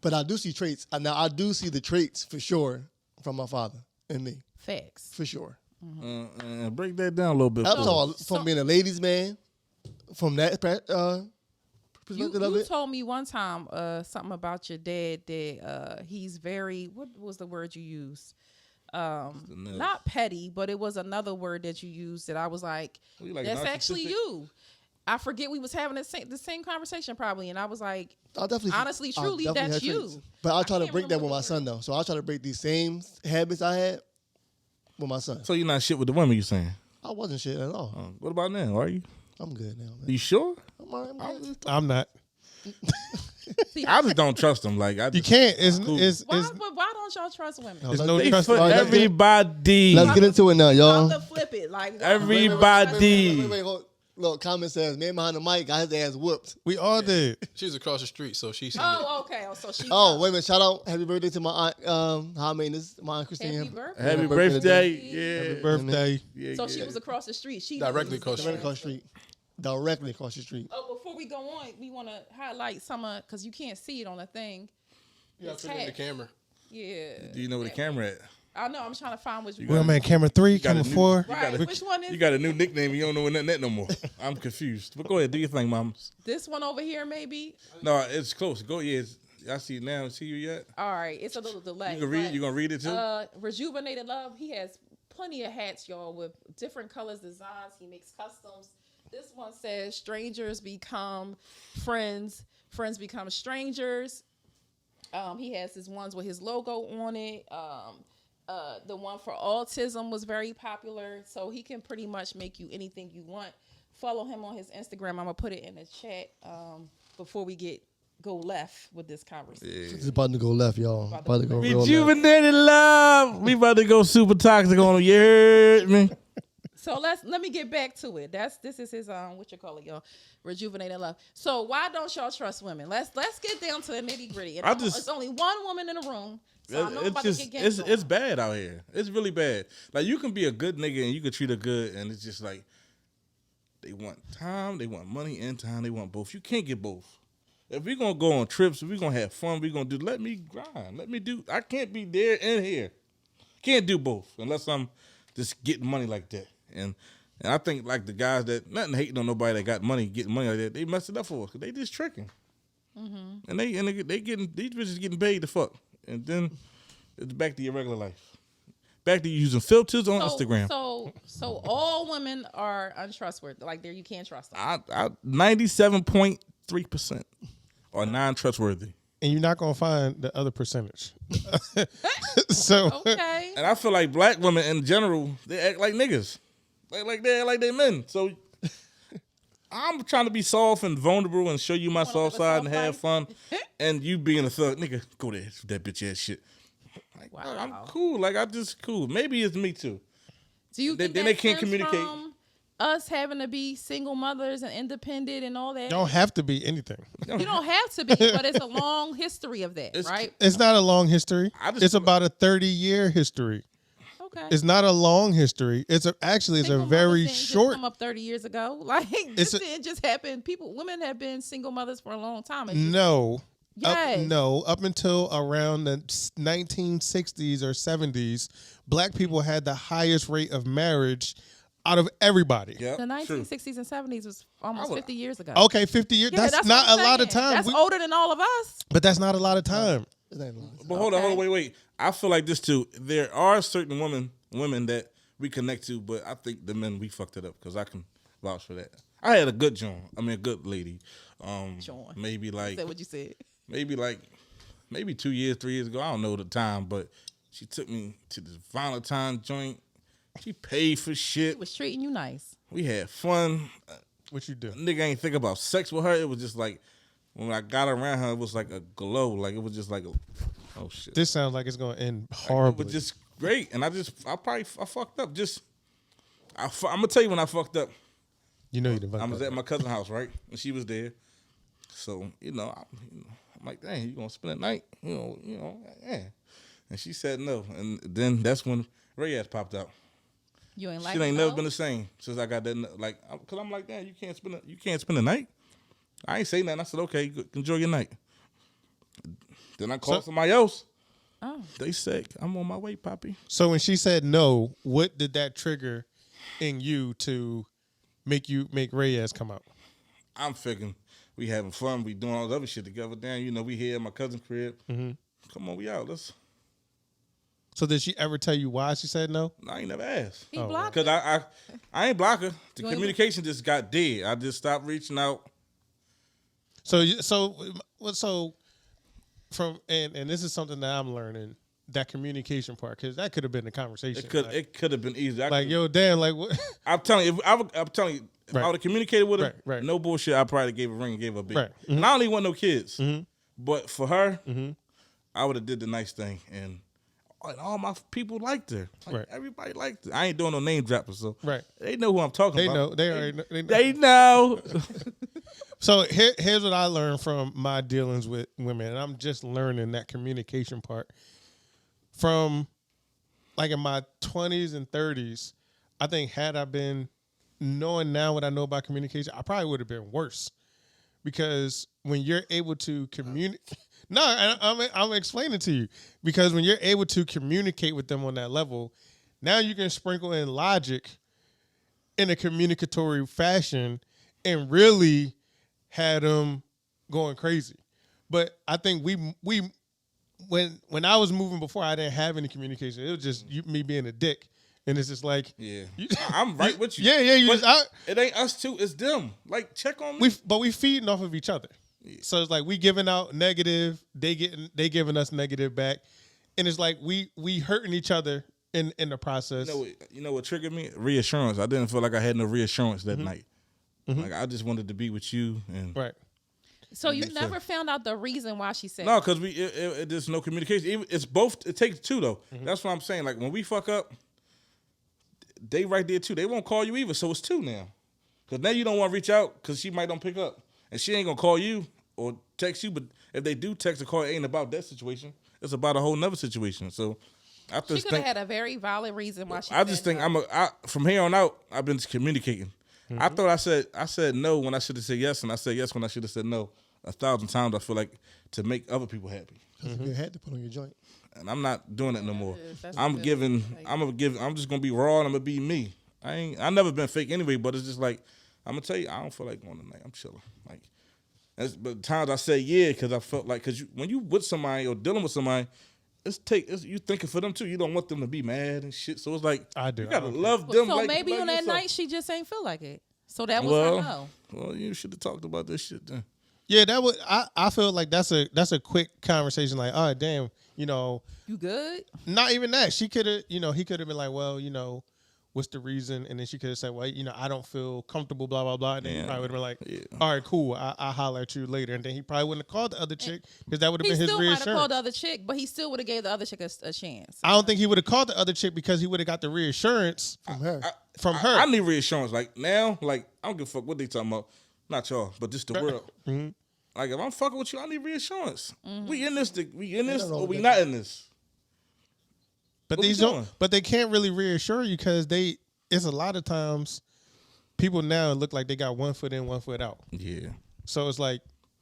But I do see traits. Now, I do see the traits for sure from my father and me. Facts. For sure. Break that down a little bit. I'm talking from being a ladies' man, from that perspective You of it. told me one time something about your dad that he's very, what was the word you used? Not petty, but it was another word that you used that I was like that's actually you. I forget we was having the same conversation probably, and I was like, honestly, truly, that's you. But I'll try to break that with my son though. So I'll try to break these same habits I had with my son. So you're not shit with the women, you saying? I wasn't shit at all. What about now? Are you? I'm good now, man. You sure? I'm not. I just don't trust them. Like you can't. Why don't y'all trust women? There's no trust. Everybody. Let's get into it now, y'all. I'll flip it. Like everybody. Wait, look, comment says, man behind the mic got his ass whooped. We all did. She's across the street, so she's. Oh, okay. So she. Oh, wait a minute. Shout out. Happy birthday to my aunt. How I mean this? My aunt Christine. Happy birthday. Yeah. Happy birthday. Yeah, so she was across the street. She directly across the street. Directly across the street. Oh, before we go on, we want to highlight some because you can't see it on the thing. Yeah, put it in the camera. Yeah. Do you know where the camera at? I know. I'm trying to find which one. Well, man, camera 3, camera 4. Right. Which one is? You got a new nickname. You don't know what that no more. I'm confused. But go ahead. Do your thing, moms. This one over here, maybe. No, it's close. Go. Yeah. I see it now. See you yet? All right. It's a little delay. You can read. You gonna read it too? Rejuvenated Love. He has plenty of hats, y'all, with different colors, designs. He makes customs. This one says, "Strangers become friends. Friends become strangers." He has his ones with his logo on it. The one for autism was very popular, so he can pretty much make you anything you want. Follow him on his Instagram. I'm gonna put it in the chat before we go left with this conversation. Yeah. It's about to go left, y'all. About to go Rejuvenated Love. We about to go super toxic on him. You heard me? So let me get back to it. This is his what you call it, y'all? Rejuvenated Love. So why don't y'all trust women? Let's get down to the nitty gritty. It's only one woman in the room. So I know I'm about to get it's bad out here. It's really bad. Like you can be a good nigga and you can treat her good, and it's just like they want time, they want money and time, they want both. You can't get both. If we're gonna go on trips, if we're gonna have fun, we're gonna do. Let me grind. Let me do. I can't be there and here. Can't do both unless I'm just getting money like that. And I think like the guys that nothing hating on nobody that got money getting money like that, they messed it up for us because they just tricking. Mm-hmm. And they getting these bitches getting paid to fuck, and then it's back to your regular life, back to using filters on Instagram. So all women are untrustworthy. Like you can't trust them. 97.3% are non-trustworthy. And you're not gonna find the other percentage. So okay. And I feel like black women in general, they act like niggas. Like they act like they men. So I'm trying to be soft and vulnerable and show you my soft side and have fun. And you being a thug, nigga, go there, that bitch ass shit. Like, wow. I'm cool. Like I'm just cool. Maybe it's me too. Do you think then they can't communicate? From us having to be single mothers and independent and all that. You don't have to be anything. You don't have to be, but it's a long history of that, right? It's not a long history. It's about a 30-year history. Okay. It's not a long history. It's a very short. Just come up 30 years ago. Like this didn't just happen. Women have been single mothers for a long time. No. Yes. Up until around the 1960s or 70s, black people had the highest rate of marriage out of everybody. Yep, the 1960s and 70s was almost 50 years ago. Okay, 50 years. Yeah, that's not a lot of time. That's older than all of us. But that's not a lot of time. But hold on, wait. I feel like this too. There are certain women that we connect to, but I think the men, we fucked it up because I can vouch for that. I had a good a good lady. John. Maybe like. Is that what you said? Maybe 2 years, 3 years ago. I don't know the time, but she took me to this Valentine joint. She paid for shit. She was treating you nice. We had fun. What you do? Nigga ain't think about sex with her. It was just like, when I got around her, it was like a glow. Like, it was just like, oh shit. This sounds like it's going to end horribly. It was just great. And I fucked up. I'm going to tell you when I fucked up. You know you didn't fuck up. I was at my cousin's house, right? And she was there. So, I'm like, dang, you going to spend the night? Yeah. And she said no. And then that's when Reyes popped out. You ain't like Shit ain't never been the same since I got that. Like, cause I'm like, damn, you can't spend the night. I ain't say nothing. I said, okay, enjoy your night. Then I called somebody else. Oh. They sick. I'm on my way, Poppy. So when she said no, what did that trigger in you to make Reyes come out? I'm figuring we having fun. We doing all the other shit together. Damn, you know, we here at my cousin's crib. Mm-hmm. Come on, we out. Let's. So did she ever tell you why she said no? No, I ain't never asked. He blocked Because I ain't block her. The You ain't communication just got dead. I just stopped reaching out. So from and this is something that I'm learning, that communication part, because that could have been the conversation. It could have been easy. Yo, damn, like what? I'm telling you, if I would have communicated with her, Right. no bullshit, I probably gave a ring and gave her a beat. Right. Mm-hmm. And I don't even want no kids. Mm-hmm. But for her, Mm-hmm. I would have did the nice thing. And all my people liked her. Like, Right. everybody liked her. I ain't doing no name dropping, so Right. they know who I'm talking They about. know. They already know. They know. So here's what I learned from my dealings with women, and I'm just learning that communication part. From like in my 20s and 30s, I think had I been knowing now what I know about communication, I probably would have been worse. Because when you're able to communicate, I'm explaining to you. Because when you're able to communicate with them on that level, now you can sprinkle in logic in a communicatory fashion and really had them going crazy. But I think when I was moving before, I didn't have any communication. It was just me being a dick. And it's just like, Yeah. I'm right with you. Yeah. But it ain't us two, it's them. Like, check on me. But we feeding off of each other. Yeah. So it's like we giving out negative, they giving us negative back. And it's like we hurting each other in the process. You know what triggered me? Reassurance. I didn't feel like I had no reassurance that night. Mm-hmm. Like, I just wanted to be with you. And right. So you never found out the reason why she said no, because there's no communication. It's both. It takes two, though. Mm-hmm. That's what I'm saying. Like, when we fuck up, they right there, too. They won't call you either, so it's two now. Because now you don't want to reach out because she might don't pick up. And she ain't going to call you or text you, but if they do text or call, it ain't about that situation. It's about a whole nother situation. So I just she could have had a very valid reason why she I just think no. from here on out, I've been communicating. Mm-hmm. I thought I said no when I should have said yes, and I said yes when I should have said no 1,000 times. I feel like to make other people happy. That's a good hat to put on your joint. And I'm not doing it no more. That's I'm good. I'm just gonna be raw and I'm gonna be me. I never been fake anyway, but it's just like I'm gonna tell you, I don't feel like going tonight. I'm chilling. Like, but times I say yeah because I felt like when you with somebody or dealing with somebody, you thinking for them too. You don't want them to be mad and shit. So it's like I do. You gotta love them. So like, maybe love on that yourself. night she just ain't feel like it. So that was her no. Well, you should have talked about this shit then. Yeah, that would. I feel like that's a quick conversation. Like, oh damn, you good? Not even that. She could have, he could have been like, well, what's the reason? And then she could have said, well, I don't feel comfortable, blah, blah, blah. And then he probably would have been like, all right, cool. I'll holler at you later. And then he probably wouldn't have called the other chick because that would have been his He still reassurance. might have called the other chick, but he still would have gave the other chick a chance. I don't think he would have called the other chick because he would have got the reassurance From her. I need reassurance. Like, now, like, I don't give a fuck what they talking about. Not y'all, but just the world. Mm-hmm. Like, if I'm fucking with you, I need reassurance. Mm-hmm. We in this, or we that. not in this. But What these we don't. doing? But they can't really reassure you because it's a lot of times people now look like they got 1 foot in, 1 foot out. Yeah. So it's like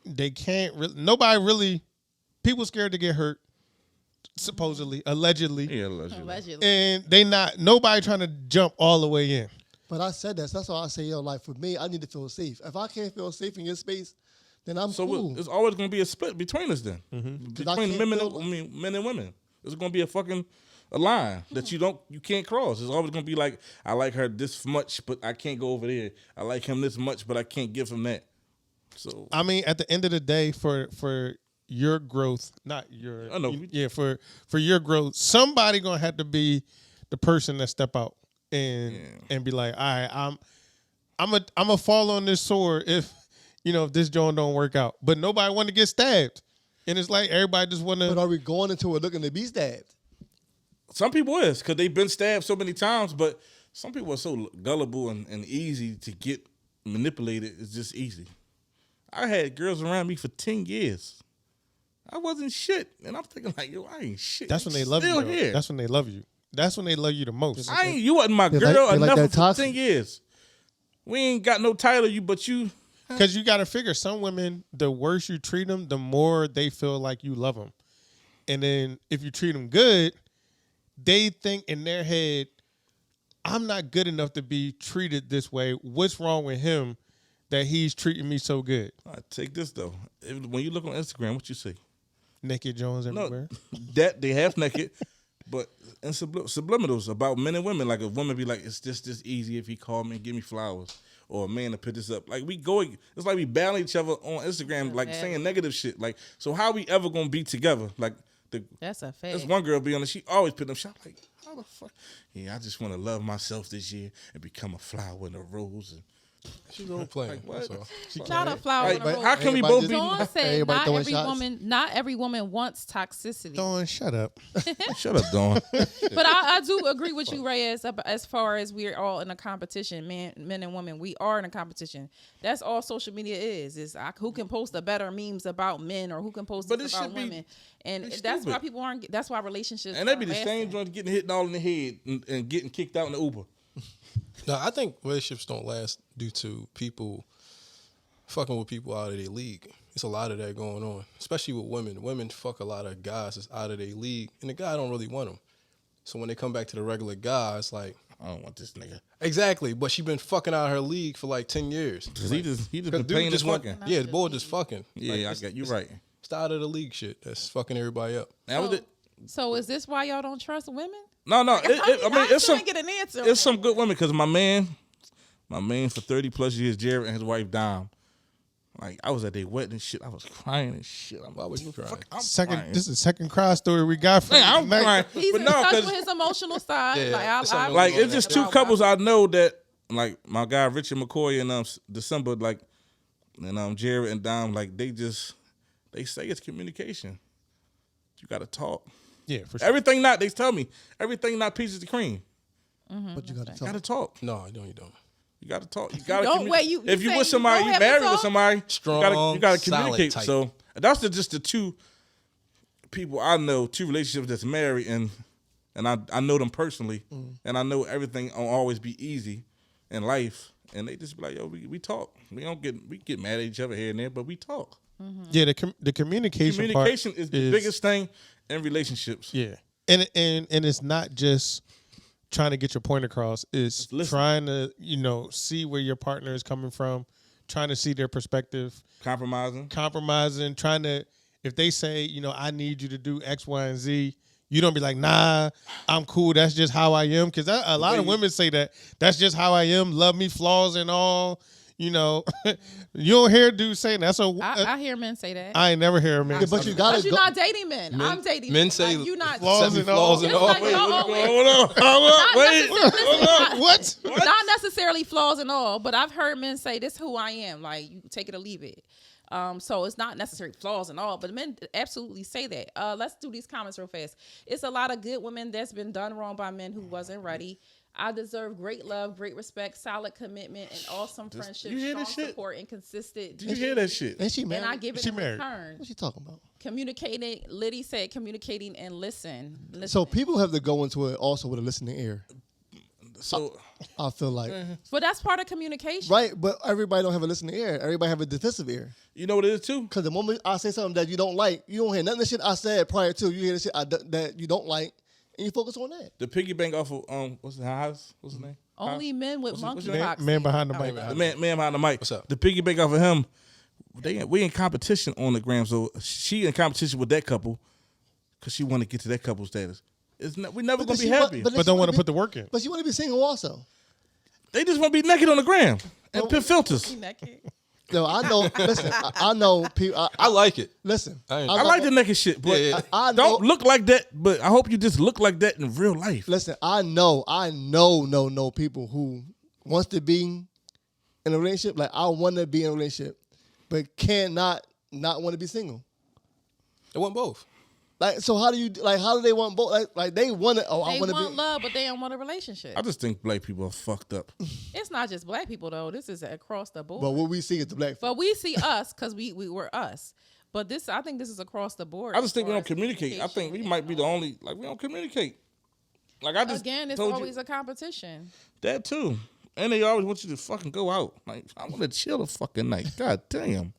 they can't really. Nobody really. People scared to get hurt. Supposedly, allegedly, Yeah, allegedly. and they not. Nobody trying to jump all the way in. But I said that. So that's why I say, like, for me, I need to feel safe. If I can't feel safe in your space, then I'm So cool. it's always going to be a split between us then. Mm-hmm. Between men and women. It's going to be a line that you can't cross. It's always going to be like, I like her this much, but I can't go over there. I like him this much, but I can't give him that. So I mean, at the end of the day, for your growth, not your, I know. for your growth, somebody gonna have to be the person that step out and be like, all right, I'm a fall on this sword if this joint don't work out. But nobody want to get stabbed, and it's like everybody just want But to. are we going into it looking to be stabbed? some people is because they've been stabbed so many times, but some people are so gullible and easy to get manipulated. It's just easy. I had girls around me for 10 years. I wasn't shit. And I'm thinking like, yo, I ain't shit. That's when they love you. Here. That's when they love you. That's when they love you the most. You wasn't my They girl like enough that for toxic. 10 years. We ain't got no title, but you. Because you got to figure some women, the worse you treat them, the more they feel like you love them. And then if you treat them good, they think in their head, I'm not good enough to be treated this way. What's wrong with him that he's treating me so good? All right, take this though. When you look on Instagram, what you see? Naked Jones everywhere. No, that they half naked, but in subliminals about men and women. Like a woman be like, it's just this easy if he called me and give me flowers, or a man to put this up. Like we go, it's like we battling each other on Instagram, like saying negative shit. Like, so how we ever gonna be together? Like that's a fact. This one girl be on it. She always put them shot like, how the fuck? Yeah, I just want to love myself this year and become a flower and a rose and. She's role playing. Like, what? Not a flower. Like, in a rose. how can we both be? Dawn said Everybody not every woman wants toxicity. Dawn, shut up. Shut up, Dawn. But I do agree with you, Reyes, as far as we're all in a competition, men and women. We are in a competition. That's all social media is who can post the better memes about men or who can post this about women. And that's why people aren't. That's why relationships. And they be the same joint getting hit all in the head and getting kicked out in the Uber. No, I think relationships don't last due to people fucking with people out of their league. It's a lot of that going on, especially with women. Women fuck a lot of guys that's out of their league, and the guy don't really want them. So when they come back to the regular guy, it's like, I don't want this nigga. Exactly, but she been fucking out of her league for like 10 years. He just been paying this fucking. Yeah, the boy just fucking. Yeah, like, I got you right. It's out of the league shit. That's fucking everybody up. So is this why y'all don't trust women? No. I mean, it's some. Get an answer. It's some good women because my man for 30 plus years, Jared, and his wife Dom. Like I was at their wedding and shit. I was crying and shit. Why was you crying? This is the second cry story we got from. I'm crying. He's in touch with his emotional side. Yeah, like it's just two couples I know that like my guy Richard McCoy in December, like, and Jared and Dom, like they say it's communication. You got to talk. Yeah, for sure. Everything they tell me, everything not peaches to cream. But you got to talk. Gotta talk. No, you don't. You gotta talk. You gotta Don't wait. if you with somebody, you married with somebody, strong, you gotta communicate. type. So that's just the two people I know, two relationships that's married, and I know them personally, and I know everything won't always be easy in life, and they just be like, yo, we talk. We get mad at each other here and there, but we talk. Yeah, the communication part is the biggest thing in relationships. Yeah, and it's not just trying to get your point across. It's trying to see where your partner is coming from, trying to see their perspective, compromising, trying to, if they say I need you to do X, Y, and Z, you don't be like, nah, I'm cool. That's just how I am. Because a lot of women say that's just how I am. Love me, flaws and all. You don't hear dudes saying that. So I hear men say that. I ain't never hear a man. Yeah, but you gotta. You're not dating men. I'm dating men. Say you not flaws and all. Flaws and all. Hold on. Wait. What? Not necessarily flaws and all, but I've heard men say, "This is who I am." Like you take it or leave it. So it's not necessarily flaws and all, but men absolutely say that. Let's do these comments real fast. It's a lot of good women that's been done wrong by men who wasn't ready. I deserve great love, great respect, solid commitment, and awesome friendship, strong support, and consistent. Did you hear that shit? And she married. And I give it in return. What's she talking about? Communicating. Liddy said communicating and listen. So people have to go into it also with a listening ear. So I feel like. But that's part of communication. Right, but everybody don't have a listening ear. Everybody have a defensive ear. You know what it is too? Because the moment I say something that you don't like, you don't hear nothing of the shit I said prior to. You hear the shit that you don't like, and you focus on that. The piggy bank off of what's the house? What's his name? Only men with monkeypox. Man behind the mic. The man behind the mic. What's up? The piggy bank off of him. We in competition on the gram, so she in competition with that couple because she want to get to that couple status. We're never gonna be happy. But don't want to put the work in. But she want to be single also. They just want to be naked on the gram and put filters. No, I know. Listen, I know people. I like it. Listen, I like the naked shit, but I don't look like that. But I hope you just look like that in real life. Listen, I know people who wants to be in a relationship. Like I want to be in a relationship, but cannot not want to be single. They want both. Like, so how do they want both? Like they want it. Oh, I want to be. They want love, but they don't want a relationship. I just think black people are fucked up. It's not just black people though. This is across the board. But what we see is the black. But we see us because we were us. But I think this is across the board. I just think we don't communicate. I think we might be the only we don't communicate. Like I just it's always a competition. That too, and they always want you to fucking go out. Like I want to chill the fucking night. God damn.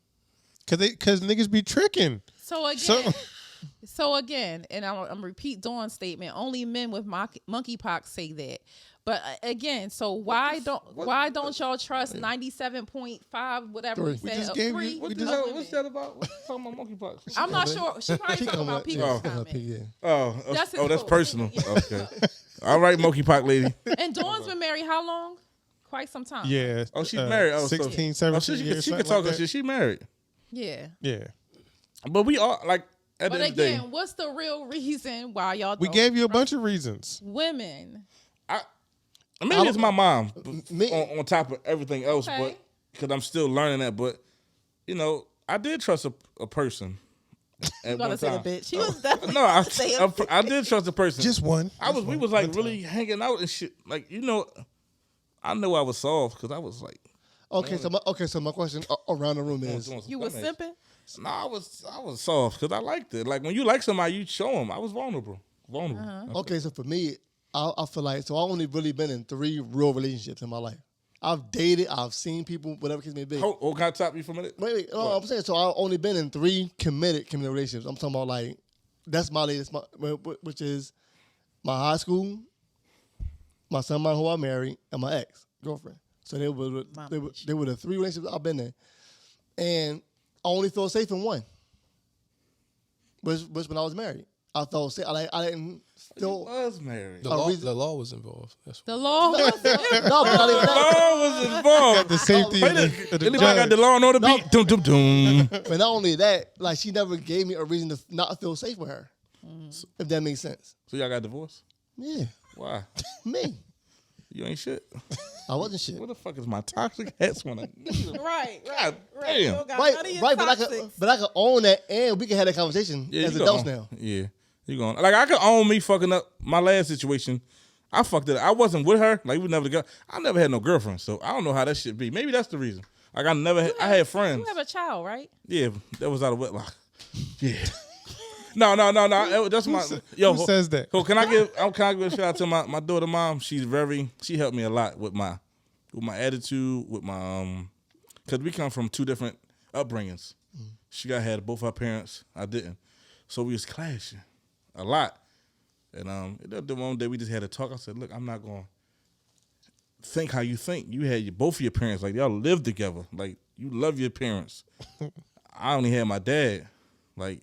Cause niggas be tricking. So again. So again, and I'm repeat Dawn's statement. Only men with monkeypox say that. But again, so why don't y'all trust 97.5 whatever we said of free? What's that about? What's talking about monkeypox? I'm not sure. She probably talking about people's comment. That's personal. Okay. All right, monkeypox lady. And Dawn's been married how long? Quite some time. Yeah. Oh, she's married. 16, 17 years. She can talk her shit. She married. Yeah. Yeah. But we all like. But again, what's the real reason why y'all? We gave you a bunch of reasons. Women. Maybe it's my mom on top of everything else, but because I'm still learning that. But you know, I did trust a person. You gotta say a bitch. She was definitely I did trust a person. Just one. We was like really hanging out and shit. Like you know, I know I was soft because I was like. So my question around the room is: you was simping? No, I was soft because I liked it. Like when you like somebody, you show them. I was vulnerable. Okay, so for me, I feel like I only really been in 3 real relationships in my life. I've dated, I've seen people, whatever case may be. Can I stop you for a minute? Wait. No, I'm saying so. I've only been in 3 committed relationships. I'm talking about like that's my latest, which is my high school, my son, who I married, and my ex-girlfriend. So they were the 3 relationships I've been in, and I only felt safe in one. Was when I was married. I felt safe. I didn't feel. You was married. The law was involved. The law was involved. No, but not even that. The law was involved. The safety of the Anybody got the law on the beat? Dum dum dum. But not only that, like she never gave me a reason to not feel safe with her. If that makes sense. So y'all got divorced? Yeah. Why? Me. You ain't shit. I wasn't shit. What the fuck is my toxic ass when I Right. God damn. Right, but I can own that, and we can have that conversation as adults now. Yeah, you going like I could own me fucking up my last situation. I fucked it up. I wasn't with her. Like we never together. I never had no girlfriend, so I don't know how that shit be. Maybe that's the reason. Like I never. I had friends. You have a child, right? Yeah, that was out of wedlock. Yeah. No. That's my Who says that? So can I give a shout out to my daughter mom? She helped me a lot with my attitude, with my because we come from 2 different upbringings. She had both her parents. I didn't. So we was clashing a lot. And the one day we just had to talk. I said, look, I'm not gonna think how you think. You had both of your parents, like y'all lived together. Like you love your parents. I only had my dad. Like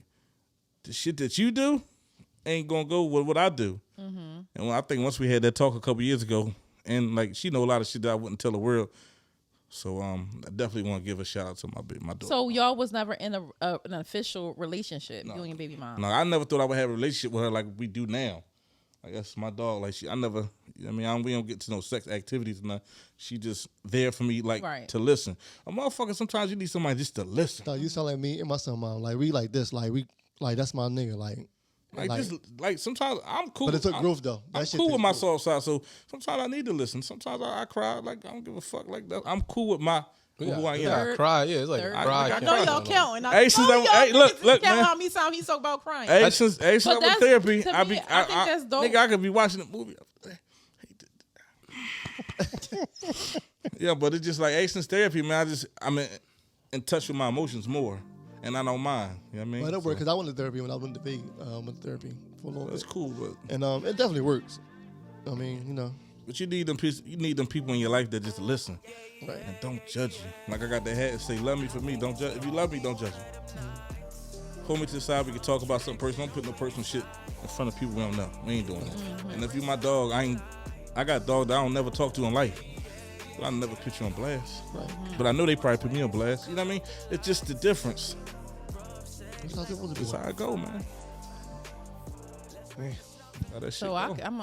the shit that you do ain't gonna go with what I do. And I think once we had that talk a couple years ago, and like she know a lot of shit that I wouldn't tell the world. So I definitely want to give a shout out to my daughter. So y'all was never in an official relationship, you and your baby mom? No, I never thought I would have a relationship with her like we do now. Like that's my dog. Like we don't get to no sex activities and she just there for me to listen. A motherfucker, sometimes you need somebody just to listen. So you sound like me and my son, mom. Like we like this. Like we that's my nigga. Like sometimes I'm cool. But it took growth though. I'm cool with my soft side. So sometimes I need to listen. Sometimes I cry. Like I don't give a fuck. Like that. I'm cool with who I am. Cry. Yeah, it's like cry. I know y'all counting. Hey, look, count man. how many times he talk about crying. Hey, since I was therapy, I think that's dope. Nigga, I could be watching a movie. Yeah, but it's just like since therapy, man. I'm in touch with my emotions more. And I don't mind. You know what I mean? Well, it worked because I went to therapy when I went to Vegas. Went to therapy for a little bit. That's cool, but and it definitely works. I mean, you know. But you need them people in your life that just listen, right? And don't judge you. Like I got the hat and say, "Love me for me, don't judge." If you love me, don't judge me. Pull me to the side. We can talk about something personal. Don't put no personal shit in front of people we don't know. We ain't doing that. And if you my dog, I got dogs that I don't never talk to in life. I never put you on blast. Right. But I know they probably put me on blast. You know what I mean? It's just the difference. That's how I go, man. Man. How that shit So go. I'm